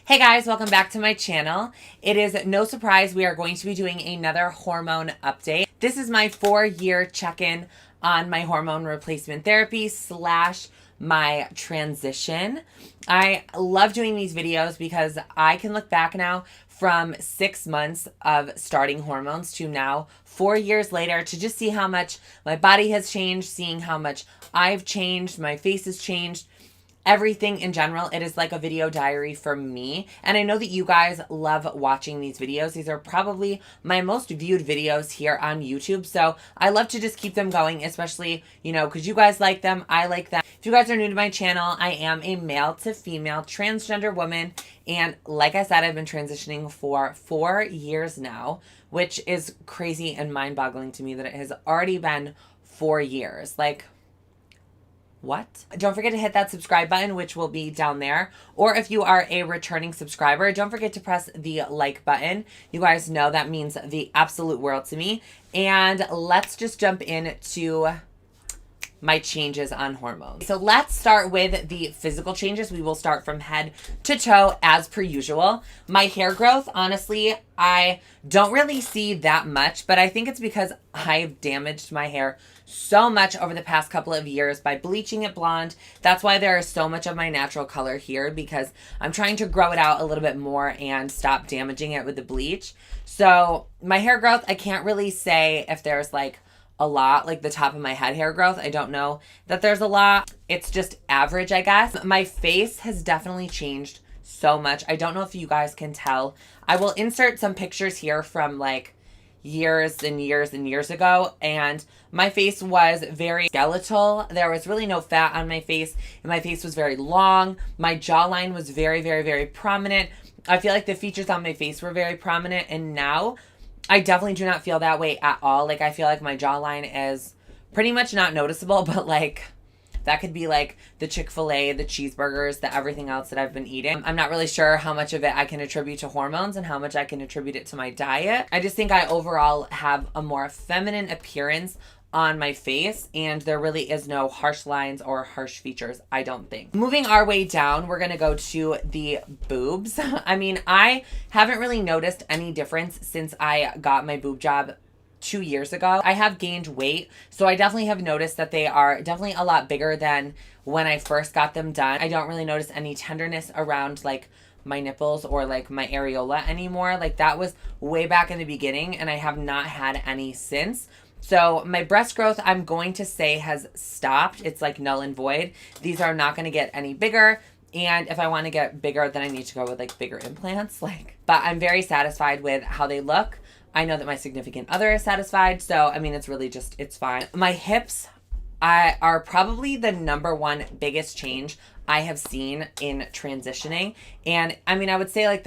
Hey guys, welcome back to my channel. It is no surprise we are going to be doing another hormone update. This is my 4-year check-in on my hormone replacement therapy slash my transition. I love doing these videos because I can look back now from 6 months of starting hormones to now 4 years later to just see how much my body has changed, seeing how much I've changed, my face has changed. Everything in general, it is like a video diary for me. And I know that you guys love watching these videos. These are probably my most viewed videos here on YouTube. So I love to just keep them going, especially, because you guys like them, I like them. If you guys are new to my channel, I am a male to female transgender woman. And like I said, I've been transitioning for 4 years now, which is crazy and mind-boggling to me that it has already been 4 years. Like, what? Don't forget to hit that subscribe button, which will be down there. Or if you are a returning subscriber, don't forget to press the like button. You guys know that means the absolute world to me. And let's just jump into my changes on hormones. So let's start with the physical changes. We will start from head to toe as per usual. My hair growth, honestly, I don't really see that much, but I think it's because I've damaged my hair so much over the past couple of years by bleaching it blonde. That's why there is so much of my natural color here, because I'm trying to grow it out a little bit more and stop damaging it with the bleach. So my hair growth, I can't really say if there's like a lot, like the top of my head hair growth. I don't know that there's a lot. It's just average, I guess. My face has definitely changed so much. I don't know if you guys can tell. I will insert some pictures here from like years and years and years ago, and my face was very skeletal. There was really no fat on my face, and my face was very long. My jawline was very, very, very prominent. I feel like the features on my face were very prominent, and now I definitely do not feel that way at all. Like, I feel like my jawline is pretty much not noticeable, but like that could be like the Chick-fil-A, the cheeseburgers, the everything else that I've been eating. I'm not really sure how much of it I can attribute to hormones and how much I can attribute it to my diet. I just think I overall have a more feminine appearance on my face, and there really is no harsh lines or harsh features, I don't think. Moving our way down, we're gonna go to the boobs. I mean, I haven't really noticed any difference since I got my boob job 2 years ago. I have gained weight, so I definitely have noticed that they are definitely a lot bigger than when I first got them done. I don't really notice any tenderness around like my nipples or like my areola anymore. Like, that was way back in the beginning, and I have not had any since. So my breast growth, I'm going to say, has stopped. It's like null and void. These are not going to get any bigger. And if I want to get bigger, then I need to go with like bigger implants. But I'm very satisfied with how they look. I know that my significant other is satisfied. So, I mean, it's really just, it's fine. My hips are probably the #1 biggest change I have seen in transitioning. And I mean, I would say like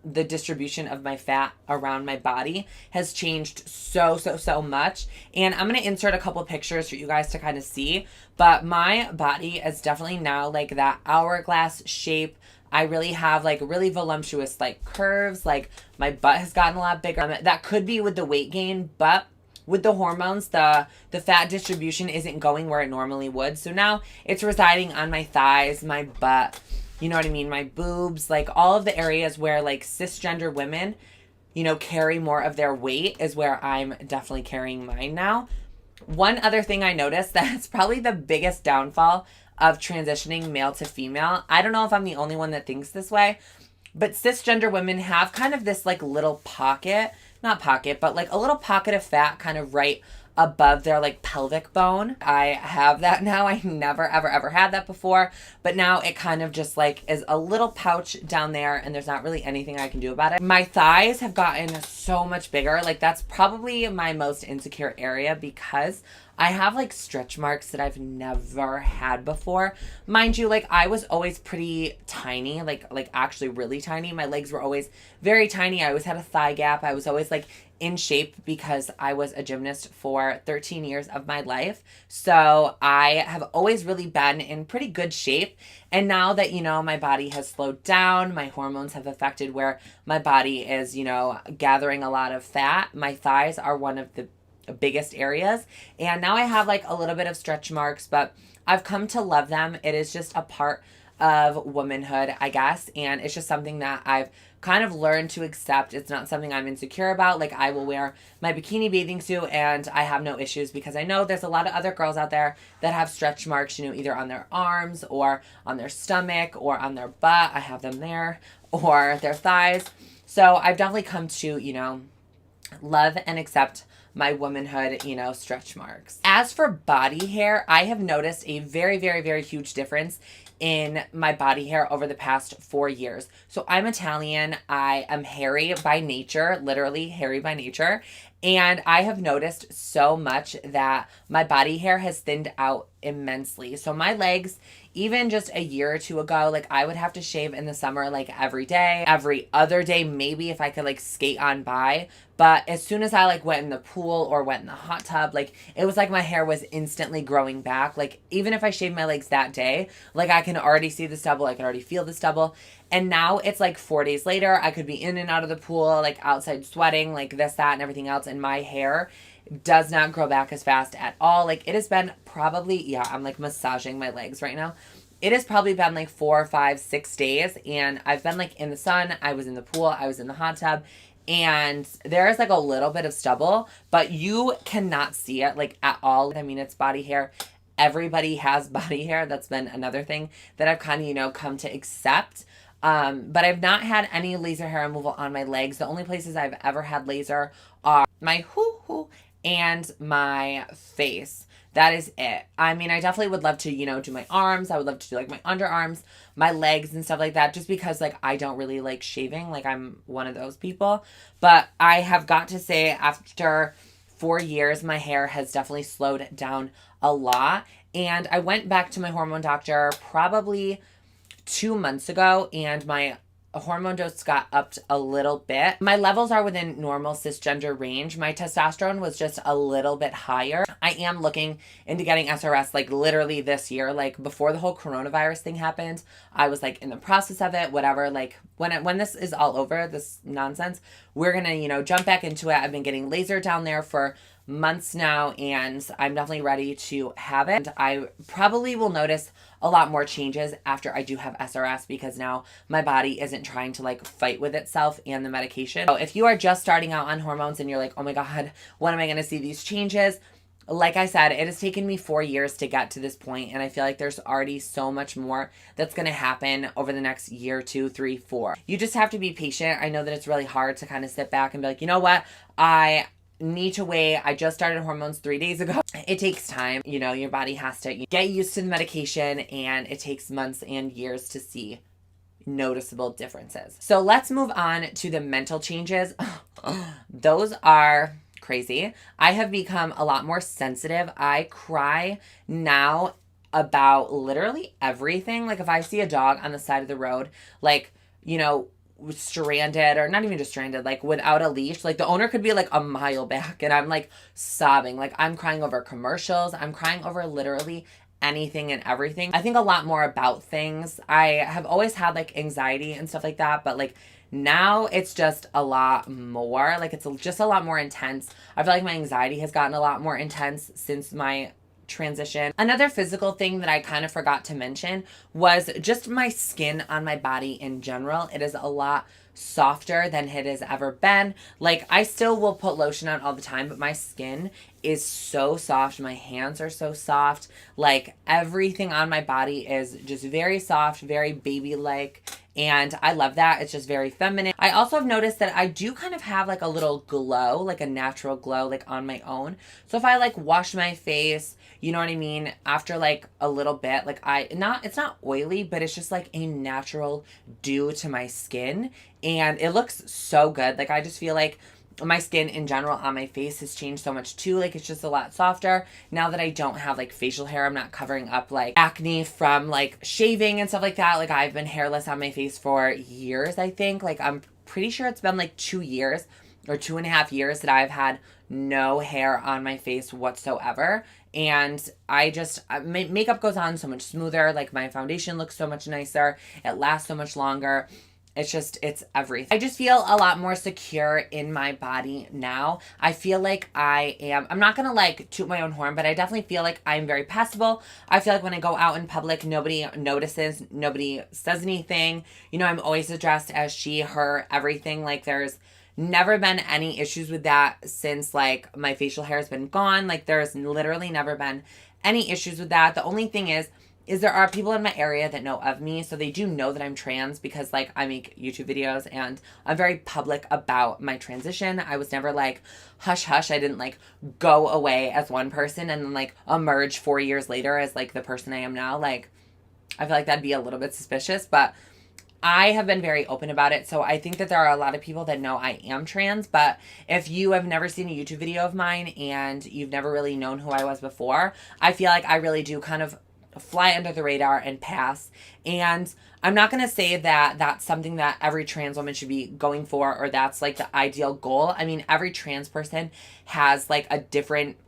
the distribution of my fat around my body has changed so much. And I'm going to insert a couple pictures for you guys to kind of see. But my body is definitely now like that hourglass shape. I really have like really voluptuous like curves. Like, my butt has gotten a lot bigger. That could be with the weight gain, but with the hormones, the fat distribution isn't going where it normally would. So now it's residing on my thighs, my butt, you know what I mean? My boobs, like all of the areas where like cisgender women, carry more of their weight is where I'm definitely carrying mine now. One other thing I noticed that's probably the biggest downfall of transitioning male to female. I don't know if I'm the only one that thinks this way, but cisgender women have kind of this like little pocket, not pocket, but like a little pocket of fat kind of right above their like pelvic bone. I have that now. I never ever had that before, but now it kind of just like is a little pouch down there, and there's not really anything I can do about it. My thighs have gotten so much bigger. Like, that's probably my most insecure area because I have like stretch marks that I've never had before. Mind you, like, I was always pretty tiny, like actually really tiny. My legs were always very tiny. I always had a thigh gap. I was always like in shape because I was a gymnast for 13 years of my life. So I have always really been in pretty good shape. And now that, my body has slowed down, my hormones have affected where my body is, gathering a lot of fat. My thighs are one of the biggest areas. And now I have like a little bit of stretch marks, but I've come to love them. It is just a part of womanhood, I guess. And it's just something that I've kind of learned to accept. It's not something I'm insecure about. Like, I will wear my bikini bathing suit and I have no issues, because I know there's a lot of other girls out there that have stretch marks, you know, either on their arms or on their stomach or on their butt. I have them there, or their thighs. So I've definitely come to, you know, love and accept my womanhood, you know, stretch marks. As for body hair, I have noticed a very, very, very huge difference in my body hair over the past 4 years. So I'm Italian. I am hairy by nature, literally hairy by nature. And I have noticed so much that my body hair has thinned out immensely. So my legs, even just a year or two ago, like, I would have to shave in the summer like every day, every other day, maybe if I could like skate on by. But as soon as I like went in the pool or went in the hot tub, like, it was like my hair was instantly growing back. Like, even if I shaved my legs that day, like, I can already see the stubble. I can already feel the stubble. And now it's like 4 days later, I could be in and out of the pool, like outside sweating, like this, that, and everything else. And my hair does not grow back as fast at all. Like, it has been probably, yeah, I'm like massaging my legs right now. It has probably been like 4, 5, 6 days. And I've been like in the sun. I was in the pool. I was in the hot tub. And there is like a little bit of stubble, but you cannot see it like at all. I mean, it's body hair. Everybody has body hair. That's been another thing that I've kind of, you know, come to accept. But I've not had any laser hair removal on my legs. The only places I've ever had laser are my hoo-hoo and my face. That is it. I mean, I definitely would love to, you know, do my arms. I would love to do like my underarms, my legs and stuff like that, just because like I don't really like shaving. Like, I'm one of those people. But I have got to say, after 4 years, my hair has definitely slowed down a lot. And I went back to my hormone doctor probably 2 months ago, and my hormone dose got upped a little bit. My levels are within normal cisgender range. My testosterone was just a little bit higher. I am looking into getting SRS like literally this year. Like, before the whole coronavirus thing happened, I was like in the process of it, whatever. Like, when this is all over, this nonsense, we're gonna, you know, jump back into it. I've been getting laser down there for months now, and I'm definitely ready to have it. And I probably will notice a lot more changes after I do have SRS, because now my body isn't trying to like fight with itself and the medication. So if you are just starting out on hormones and you're like, oh my God, when am I going to see these changes? Like I said, it has taken me 4 years to get to this point, and I feel like there's already so much more that's going to happen over the next year, 2, 3, 4. You just have to be patient. I know that it's really hard to kind of sit back and be like, you know what? I need to wait. I just started hormones 3 days ago. It takes time. You know, your body has to get used to the medication, and it takes months and years to see noticeable differences. So let's move on to the mental changes. Those are crazy. I have become a lot more sensitive. I cry now about literally everything. Like, if I see a dog on the side of the road, like, you know, stranded, or not even just stranded, like without a leash, like the owner could be like a mile back, and I'm like sobbing. Like, I'm crying over commercials. I'm crying over literally anything and everything. I think a lot more about things. I have always had like anxiety and stuff like that, but like now it's just a lot more. Like, it's just a lot more intense. I feel like my anxiety has gotten a lot more intense since my transition. Another physical thing that I kind of forgot to mention was just my skin on my body in general. It is a lot softer than it has ever been. Like, I still will put lotion on all the time, but my skin is so soft. My hands are so soft. Like, everything on my body is just very soft, very baby-like. And I love that. It's just very feminine. I also have noticed that I do kind of have like a little glow, like a natural glow, like on my own. So if I like wash my face, you know what I mean, after like a little bit, like it's not oily, but it's just like a natural dew to my skin. And it looks so good. Like, I just feel like my skin in general on my face has changed so much too. Like, it's just a lot softer now that I don't have like facial hair. I'm not covering up like acne from like shaving and stuff like that. Like, I've been hairless on my face for years, I think. Like, I'm pretty sure it's been like 2 years or 2.5 years that I've had no hair on my face whatsoever. And I just, my makeup goes on so much smoother. Like, my foundation looks so much nicer. It lasts so much longer. It's everything. I just feel a lot more secure in my body now. I feel like I'm not gonna like toot my own horn, but I definitely feel like I'm very passable. I feel like when I go out in public, nobody notices, nobody says anything. You know, I'm always addressed as she, her, everything. Like there's never been any issues with that since like my facial hair has been gone. Like there's literally never been any issues with that. The only thing is there are people in my area that know of me, so they do know that I'm trans because like I make YouTube videos and I'm very public about my transition. I was never like hush hush. I didn't like go away as one person and then like emerge 4 years later as like the person I am now. Like I feel like that'd be a little bit suspicious, but I have been very open about it. So I think that there are a lot of people that know I am trans, but if you have never seen a YouTube video of mine and you've never really known who I was before, I feel like I really do kind of fly under the radar and pass. And I'm not going to say that that's something that every trans woman should be going for or that's like the ideal goal. I mean, every trans person has like a different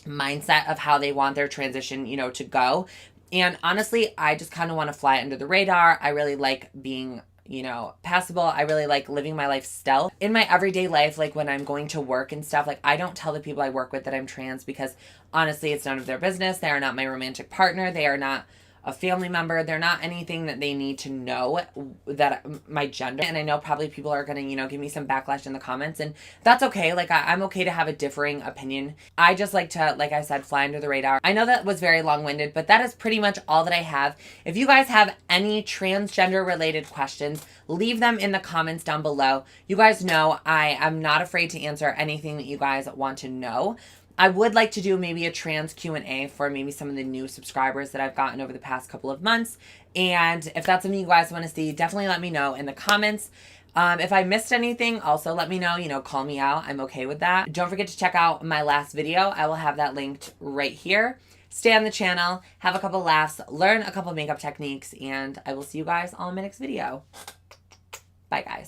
mindset of how they want their transition, you know, to go. And honestly, I just kind of want to fly under the radar. I really like being, you know, passable. I really like living my life stealth. In my everyday life, like when I'm going to work and stuff, like I don't tell the people I work with that I'm trans because honestly, it's none of their business. They are not my romantic partner. They are not a family member. They're not anything that they need to know that my gender. And I know probably people are going to, you know, give me some backlash in the comments and that's okay. Like I'm okay to have a differing opinion. I just like to, like I said, fly under the radar. I know that was very long-winded, but that is pretty much all that I have. If you guys have any transgender related questions, leave them in the comments down below. You guys know I am not afraid to answer anything that you guys want to know. I would like to do maybe a trans Q&A for maybe some of the new subscribers that I've gotten over the past couple of months. And if that's something you guys want to see, definitely let me know in the comments. If I missed anything, also let me know, you know, call me out. I'm okay with that. Don't forget to check out my last video. I will have that linked right here. Stay on the channel, have a couple laughs, learn a couple makeup techniques, and I will see you guys on my next video. Bye, guys.